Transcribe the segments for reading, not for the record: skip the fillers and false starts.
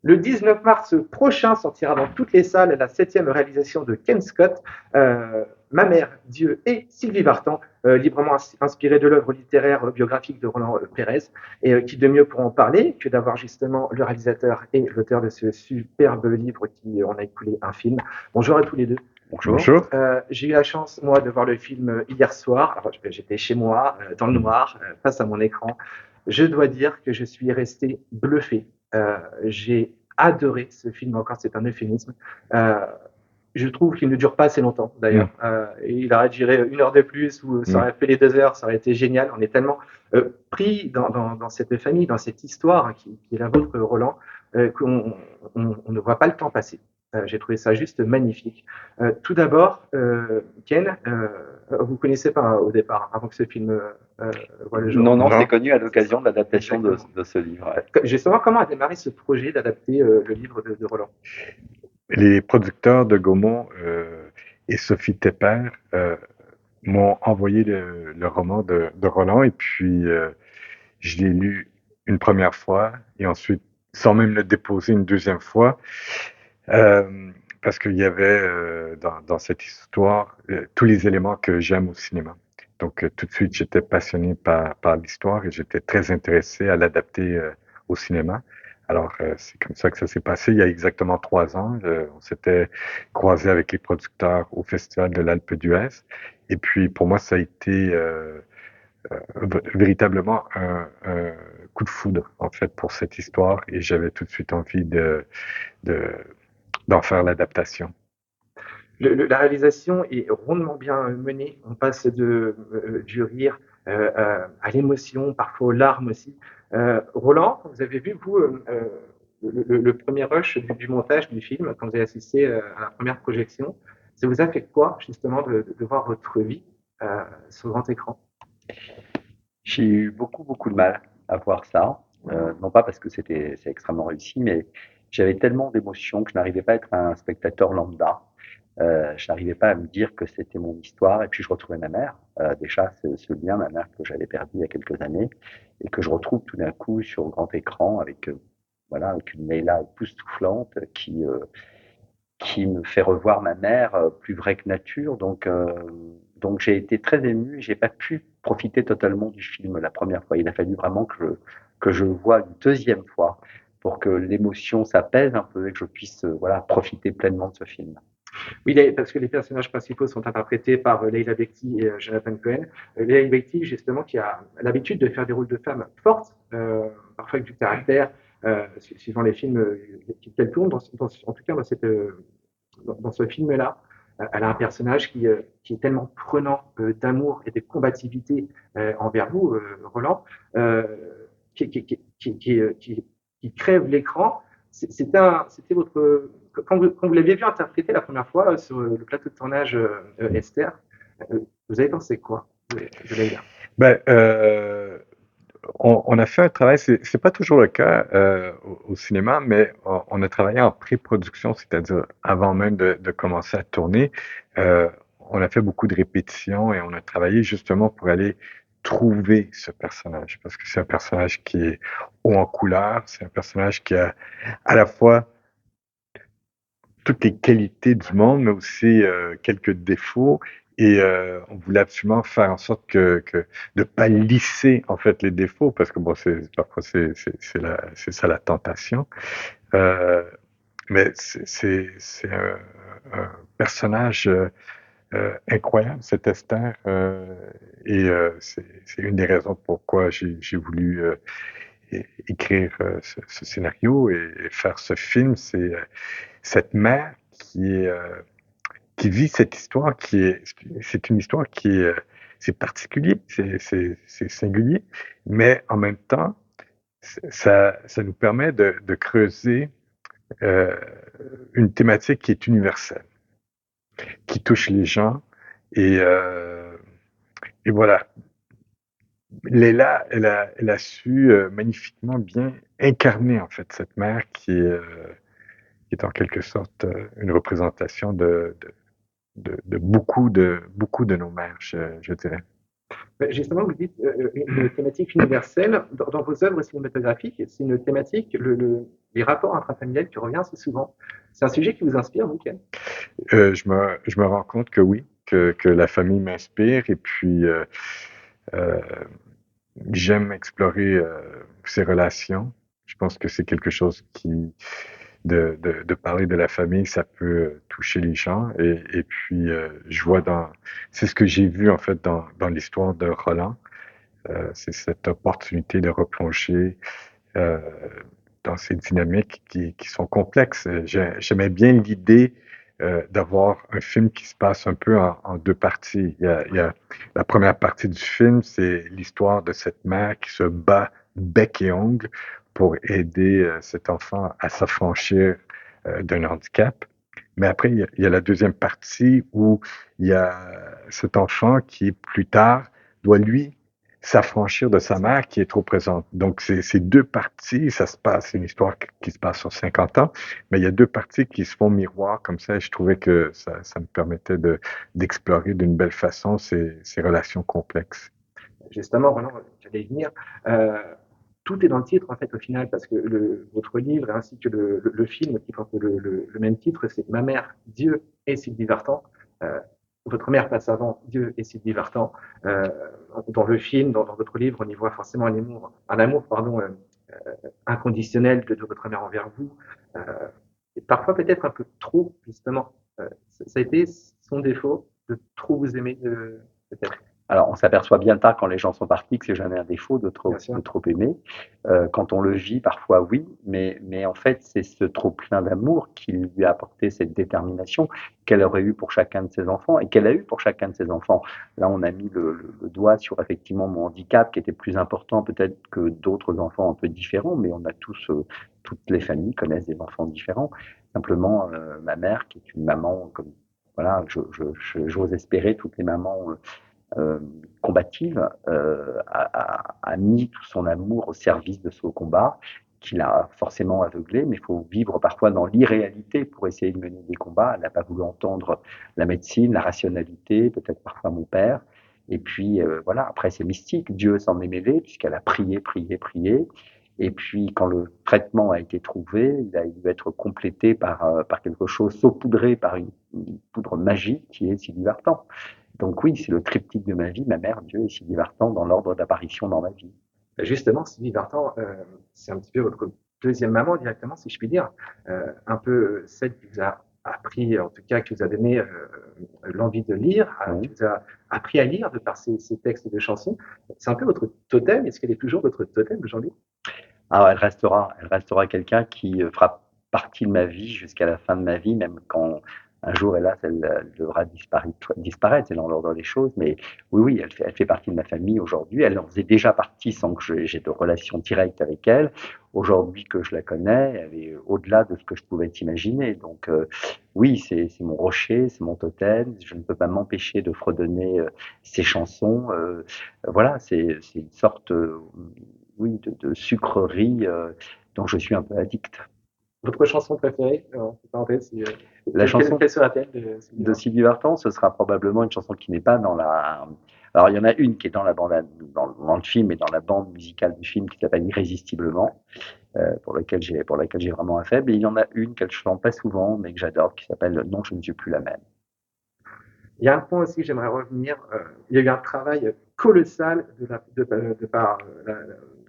Le 19 mars prochain sortira dans toutes les salles la 7e réalisation de Ken Scott, Ma mère, Dieu et Sylvie Vartan, librement inspirée de l'œuvre littéraire biographique de Roland Pérez. Et qui de mieux pour en parler que d'avoir justement le réalisateur et l'auteur de ce superbe livre qui en a écoulé un film. Bonjour à tous les deux. Bonjour. J'ai eu la chance, moi, de voir le film hier soir. Alors, j'étais chez moi, dans le noir, face à mon écran. Je dois dire que je suis resté bluffé. J'ai adoré ce film, encore c'est un euphémisme. Euh, je trouve qu'il ne dure pas assez longtemps, d'ailleurs. Il aurait duré 1 heure de plus, ou ça aurait fait les 2 heures, ça aurait été génial. On est tellement pris dans cette famille, dans cette histoire qui est la vôtre, Roland, qu'on ne voit pas le temps passer. J'ai trouvé ça juste magnifique. Tout d'abord, Ken, vous connaissez pas au départ, avant que ce film voit le jour. Non, non, je Non. l'ai connu à l'occasion de l'adaptation de Exactement. ce livre. Ouais. Justement, comment a démarré ce projet d'adapter le livre de Roland? Les producteurs de Gaumont et Sophie Tepper m'ont envoyé le roman de Roland et puis je l'ai lu une première fois et ensuite, sans même le déposer une deuxième fois, parce qu'il y avait dans cette histoire tous les éléments que j'aime au cinéma. Donc tout de suite, j'étais passionné par l'histoire et j'étais très intéressé à l'adapter au cinéma. Alors c'est comme ça que ça s'est passé il y a exactement 3 ans. On s'était croisé avec les producteurs au Festival de l'Alpe d'Huez. Et puis pour moi, ça a été véritablement un coup de foudre en fait pour cette histoire et j'avais tout de suite envie de d'en faire l'adaptation. La réalisation est rondement bien menée. On passe du rire à l'émotion, parfois aux larmes aussi. Roland, vous avez vu, vous, le premier rush du montage du film, quand vous avez assisté à la première projection, ça vous a fait quoi, justement, de voir votre vie sur grand écran? J'ai eu beaucoup, beaucoup de mal à voir ça. Non pas parce que c'est extrêmement réussi, mais j'avais tellement d'émotions que je n'arrivais pas à être un spectateur lambda. Je n'arrivais pas à me dire que c'était mon histoire. Et puis je retrouvais ma mère. Déjà, ce lien, ma mère que j'avais perdu il y a quelques années, et que je retrouve tout d'un coup sur le grand écran avec voilà, avec une Leila époustouflante qui me fait revoir ma mère plus vraie que nature. Donc j'ai été très ému. J'ai pas pu profiter totalement du film la première fois. Il a fallu vraiment que je le voie une deuxième fois pour que l'émotion s'apaise un peu et que je puisse voilà profiter pleinement de ce film. Oui, parce que les personnages principaux sont interprétés par Leila Bekti et Jonathan Cohen. Leila Bekti, justement, qui a l'habitude de faire des rôles de femmes fortes, parfois avec du caractère, suivant les films qu'elle tourne. En tout cas, dans ce film-là, elle a un personnage qui est tellement prenant d'amour et de combativité envers vous, Roland, euh, qui, qui, qui, qui crève l'écran. C'était votre quand vous l'aviez vu interpréter la première fois sur le plateau de tournage Esther, vous avez pensé quoi de Leïla? Ben, on a fait un travail, c'est pas toujours le cas au cinéma, mais on a travaillé en pré-production, c'est-à-dire avant même de commencer à tourner. On a fait beaucoup de répétitions et on a travaillé justement pour aller trouver ce personnage, parce que c'est un personnage qui est haut en couleur, c'est un personnage qui a à la fois toutes les qualités du monde, mais aussi quelques défauts. Et on voulait absolument faire en sorte que de pas lisser en fait les défauts, parce que bon, parfois c'est ça la tentation. Euh, mais c'est un personnage incroyable, cet Esther, et c'est une des raisons pourquoi j'ai voulu écrire ce scénario et faire ce film. C'est cette mère qui vit cette histoire c'est une histoire qui est, c'est particulier, c'est singulier, mais en même temps, ça nous permet de creuser euh, une thématique qui est universelle, qui touche les gens et, euh, et voilà. Léla, elle a su magnifiquement bien incarner en fait cette mère qui est en quelque sorte une représentation beaucoup de nos mères, je dirais. Justement, vous dites une thématique universelle dans vos œuvres cinématographiques. C'est une thématique, les rapports intrafamiliales qui revient assez souvent. C'est un sujet qui vous inspire, vous, Ken? Je me rends compte que oui, que la famille m'inspire et puis euh, j'aime explorer ces relations. Je pense que c'est quelque chose de parler de la famille, ça peut toucher les gens. Et puis, je vois c'est ce que j'ai vu en fait dans l'histoire de Roland. C'est cette opportunité de replonger euh, dans ces dynamiques qui sont complexes. J'aimais bien l'idée d'avoir un film qui se passe un peu en deux parties. Il y a la première partie du film, c'est l'histoire de cette mère qui se bat bec et ongle pour aider cet enfant à s'affranchir d'un handicap. Mais après, il y a la deuxième partie où il y a cet enfant qui, plus tard, doit lui s'affranchir de sa mère qui est trop présente. Donc, c'est deux parties, c'est une histoire qui se passe sur 50 ans, mais il y a deux parties qui se font miroir comme ça, et je trouvais que ça me permettait d'explorer d'une belle façon ces relations complexes. Justement, Roland, j'allais y venir. Euh, Tout est dans le titre, en fait, au final, parce que votre livre, ainsi que le film qui porte le même titre, c'est Ma mère, Dieu et Sylvie Vartan. Euh, Votre mère passe avant Dieu et Sylvie Vartan. Euh, dans le film, dans votre livre, on y voit forcément un amour pardon, inconditionnel de votre mère envers vous. Euh, et parfois peut-être un peu trop, justement. Ça a été son défaut de trop vous aimer, peut-être. Alors, on s'aperçoit bien tard quand les gens sont partis que c'est jamais un défaut Bien de sûr. trop aimer. Quand on le vit, parfois oui, mais en fait, c'est ce trop plein d'amour qui lui a apporté cette détermination qu'elle aurait eu pour chacun de ses enfants et qu'elle a eu pour chacun de ses enfants. Là, on a mis le doigt sur effectivement mon handicap qui était plus important peut-être que d'autres enfants un peu différents, mais on a tous, toutes les familles connaissent des enfants différents. Simplement, ma mère, qui est une maman comme voilà, j'ose espérer toutes les mamans combative, a mis tout son amour au service de ce combat, qu'il a forcément aveuglé, mais il faut vivre parfois dans l'irréalité pour essayer de mener des combats. Elle n'a pas voulu entendre la médecine, la rationalité, peut-être parfois mon père. Et puis voilà, après c'est mystique, Dieu s'en est mêlé puisqu'elle a prié, prié, prié. Et puis quand le traitement a été trouvé, il a dû être complété par quelque chose saupoudré par une poudre magique qui est Sylvie Vartan. Donc oui, c'est le triptyque de ma vie, ma mère, Dieu et Sylvie Vartan dans l'ordre d'apparition dans ma vie. Justement, Sylvie Vartan, c'est un petit peu votre deuxième maman directement, si je puis dire. Un peu celle qui vous a appris, en tout cas, qui vous a donné l'envie de lire, qui Oui. vous a appris à lire de par ses textes de chansons. C'est un peu votre totem. Est-ce qu'elle est toujours votre totem aujourd'hui? Alors elle restera quelqu'un qui fera partie de ma vie jusqu'à la fin de ma vie, même quand un jour, hélas, elle devra disparaître, c'est dans l'ordre des choses. Mais oui, oui, elle fait partie de ma famille aujourd'hui. Elle en faisait déjà partie sans que j'ai de relation directe avec elle. Aujourd'hui que je la connais, elle est au-delà de ce que je pouvais imaginer. Donc oui, c'est mon rocher, c'est mon totem. Je ne peux pas m'empêcher de fredonner ses chansons. Voilà, c'est une sorte oui, de sucrerie dont je suis un peu addict. Votre chanson préférée, entre parenthèses, La chanson quelle sera-t-elle de Sylvie de Vartan? Sylvie Vartan, ce sera probablement une chanson qui n'est pas dans la. Alors, il y en a une qui est dans la bande, dans le film et dans la bande musicale du film qui s'appelle Irrésistiblement, pour laquelle j'ai vraiment un faible. Et il y en a une qu'elle chante pas souvent, mais que j'adore, qui s'appelle Non, je ne suis plus la même. Il y a un point aussi, j'aimerais revenir. Il y a eu un travail colossal de par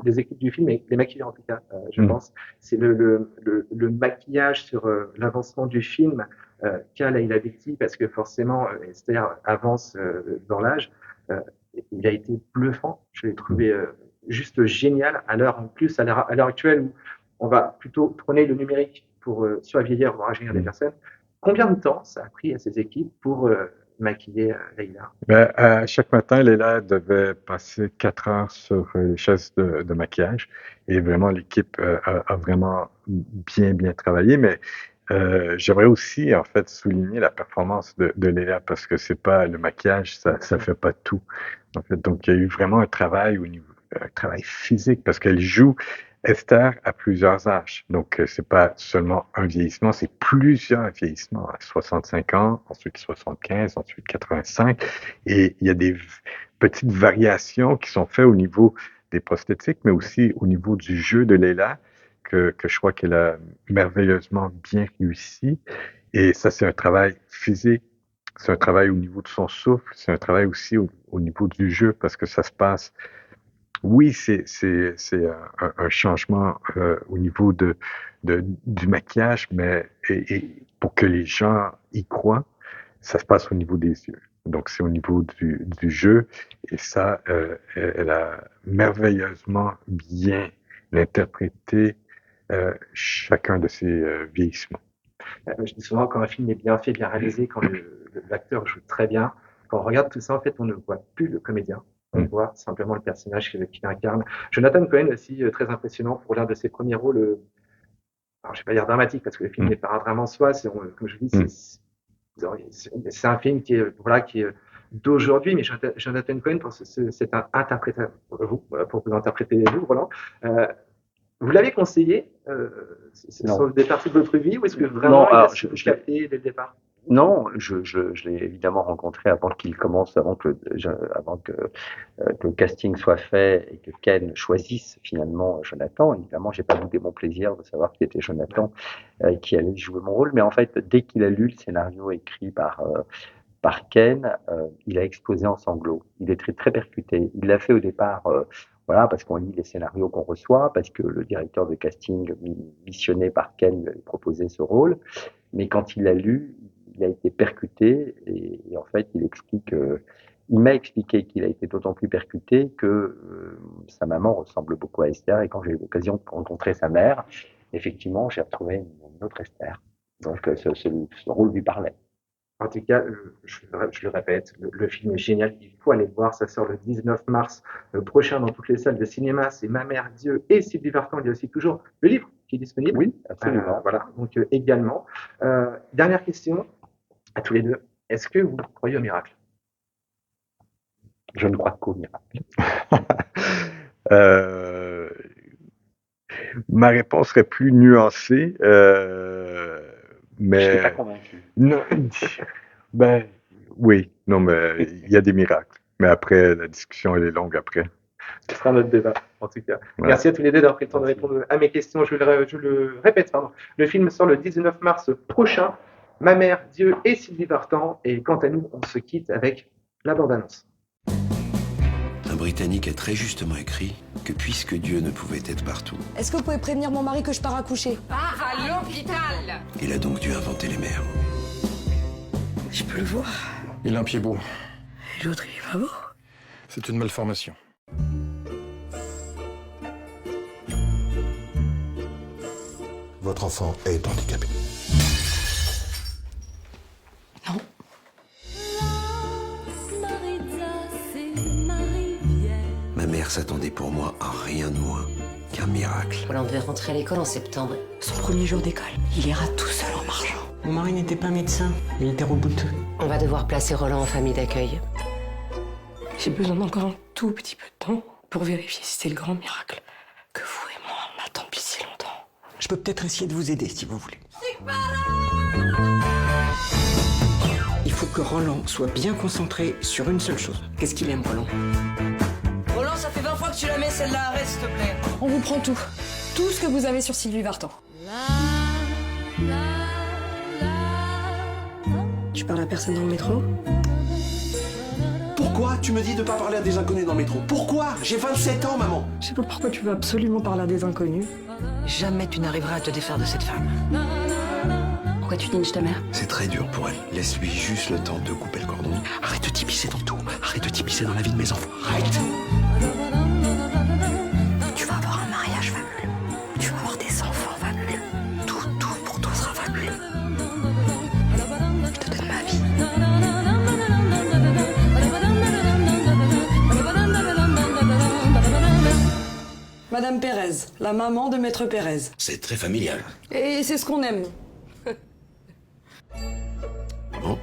les équipes du film et les maquilleurs en tout cas, je Mm. pense. C'est le maquillage sur l'avancement du film qu'a Leila Bekti, parce que forcément Esther avance dans l'âge. Euh, il a été bluffant. Je l'ai trouvé juste génial à l'heure en plus, à l'heure actuelle où on va plutôt prôner le numérique pour survieillir, voire rajeunir des personnes. Combien de temps ça a pris à ces équipes pour maquiller Leïla? Ben, chaque matin, Léla devait passer 4 heures sur les chaises de maquillage et vraiment l'équipe a vraiment bien travaillé. Mais j'aimerais aussi en fait souligner la performance de Léla parce que c'est pas le maquillage, ça fait pas tout. En fait, donc il y a eu vraiment un travail au niveau, un travail physique parce qu'elle joue Esther à plusieurs âges. Donc c'est pas seulement un vieillissement, c'est plusieurs vieillissements. À 65 ans, ensuite 75, ensuite 85. Et il y a des petites variations qui sont faites au niveau des prosthétiques, mais aussi au niveau du jeu de Léla que je crois qu'elle a merveilleusement bien réussi. Et ça, c'est un travail physique, c'est un travail au niveau de son souffle, c'est un travail aussi au niveau du jeu, parce que ça se passe. Oui, c'est un changement au niveau du maquillage, mais et pour que les gens y croient, ça se passe au niveau des yeux. Donc, c'est au niveau du jeu. Et ça, elle a merveilleusement bien interprété chacun de ces vieillissements. Je dis souvent quand un film est bien fait, bien réalisé, quand l'acteur joue très bien, quand on regarde tout ça, en fait, on ne voit plus le comédien. On voit simplement le personnage qu'il incarne. Jonathan Cohen aussi, très impressionnant pour l'un de ses premiers rôles. Alors, je vais pas dire dramatique parce que le film n'est pas un drame en soi. Comme je dis, c'est un film qui est d'aujourd'hui, mais Jonathan Cohen, c'est un interpréteur pour vous interpréter vous, Roland. Vous l'avez conseillé sur des parties de votre vie ou est-ce que vraiment il a su vous capter dès le départ? Non, je l'ai évidemment rencontré avant qu'il commence, avant que le casting soit fait et que Ken choisisse finalement Jonathan. Évidemment, j'ai pas boudé mon plaisir de savoir qui était Jonathan qui allait jouer mon rôle, mais en fait, dès qu'il a lu le scénario écrit par Ken, il a explosé en sanglots. Il est très, très percuté. Il l'a fait au départ, voilà, parce qu'on lit les scénarios qu'on reçoit, parce que le directeur de casting missionné par Ken lui avait proposé ce rôle. Mais quand il l'a lu, il a été percuté et en fait, il m'a expliqué qu'il a été d'autant plus percuté que sa maman ressemble beaucoup à Esther et quand j'ai eu l'occasion de rencontrer sa mère, effectivement, j'ai retrouvé une autre Esther. Donc, ce rôle lui parlait. En tout cas, je le répète, le film est génial. Il faut aller le voir. Ça sort le 19 mars prochain dans toutes les salles de cinéma. C'est Ma mère, Dieu et Sylvie Vartan. Il y a aussi toujours le livre qui est disponible. Oui, absolument. Voilà, donc également. Dernière question à tous les deux. Est-ce que vous croyez au miracle? Je ne crois qu'au miracle. Ma réponse serait plus nuancée, mais... Je n'étais pas convaincu. Non, ben, oui, non, mais il y a des miracles. Mais après, la discussion, elle est longue après. Ce sera notre débat, en tout cas. Ouais. Merci à tous les deux d'avoir pris le temps de répondre à mes questions. Je le répète, pardon. Le film sort le 19 mars prochain. Ma mère, Dieu et Sylvie Vartan. Et quant à nous, on se quitte avec la bande-annonce. Un Britannique a très justement écrit que puisque Dieu ne pouvait être partout, Est-ce que vous pouvez prévenir mon mari que je pars accoucher? Pars à l'hôpital! il a donc dû inventer les mers. Je peux le voir. Il a un pied beau. Et l'autre, il est pas beau. C'est une malformation. Votre enfant est handicapé. Non. Ma mère s'attendait pour moi à rien de moins qu'un miracle. Roland devait rentrer à l'école en septembre. Son premier jour d'école, il ira tout seul en marchant. Mon mari n'était pas médecin, il était robouteux. On va devoir placer Roland en famille d'accueil. J'ai besoin d'encore un tout petit peu de temps pour vérifier si c'est le grand miracle que vous et moi on attend depuis si longtemps. Je peux peut-être essayer de vous aider si vous voulez. Il faut que Roland soit bien concentré sur une seule chose. Qu'est-ce qu'il aime, Roland? Roland, ça fait 20 fois que tu la mets, celle-là, arrête, s'il te plaît. On vous prend tout. Tout ce que vous avez sur Sylvie Vartan. Tu parles à personne dans le métro? Pourquoi tu me dis de pas parler à des inconnus dans le métro? Pourquoi? J'ai 27 ans, maman. Je sais pas pourquoi tu veux absolument parler à des inconnus. Jamais tu n'arriveras à te défaire de cette femme. Pourquoi tu lynches ta mère? C'est très dur pour elle. Laisse-lui juste le temps de couper le cordon. Arrête de t'immiscer dans tout. Arrête de t'immiscer dans la vie de mes enfants. Arrête. Tu vas avoir un mariage fabuleux. Tu vas avoir des enfants fabuleux. Tout pour toi sera fabuleux. Je te donne ma vie. Madame Pérez, la maman de Maître Pérez. C'est très familial. Et c'est ce qu'on aime. Bon,